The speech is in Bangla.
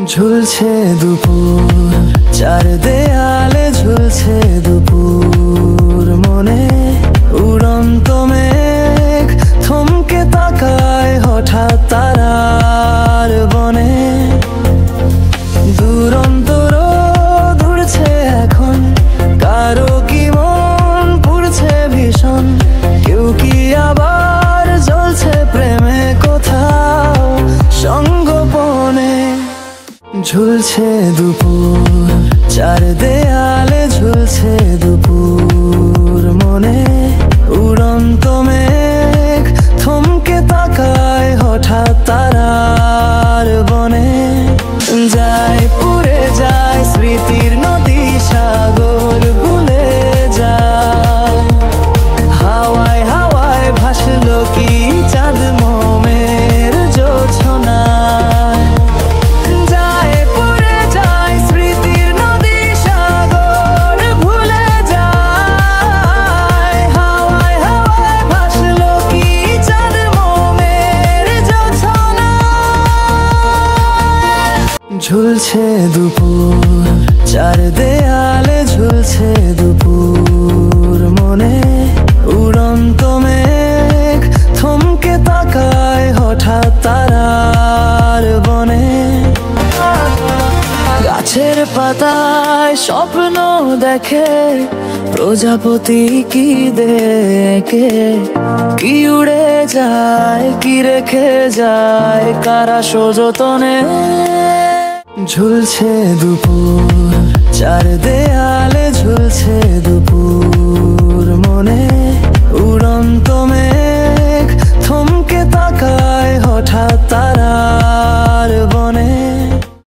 ঝুলছে দুপুর, চার দেয়ালে ঝুলছে দুপুর। মনে উড়ন্ত মেঘ থমকে তাকায় হঠাৎ তারার বনে। দুরন্ত রোদ উড়ছে এখন, কারো কি মন পুড়ছে ভীষণ। কেউ কি আবার জ্বলছে প্রেমে কোথাও সঙ্গোপনে। ঝুলছে দুপুর, চার দেয়ালে ঝুলছে দুপুর। মনে উড়ন্ত মেঘ থমকে তাকায় হঠাৎ তারার বনে। যায় পুড়ে যায় স্মৃতির নদী সাগর ভুলে যায়। হাওয়ায় হাওয়ায় ভাসলো কি চাঁদ মোমের জোছনায়। যায় পুড়ে যায় স্মৃতির নদী সাগর ভুলে যায়। হাওয়ায় হাওয়ায় ভাসলো কি চাঁদ মোমের জোছনায়। ঝুলছে দুপুর, চার দেয়ালে ঝুলছে দুপুর। মনে উড়ন্ত মেঘ থমকে তাকায় হঠাৎ তারার বনে। গাছের পাতায় স্বপ্ন দেখে প্রজাপতি কি দেখে। কি উড়ে যায় কি রেখে যায় কারা সযতনে। ঝুলছে দুপুর, চার দেয়ালে ঝুলছে দুপুর। মনে উড়ন্ত মেঘ থমকে তাকায় হঠাৎ তারার বনে।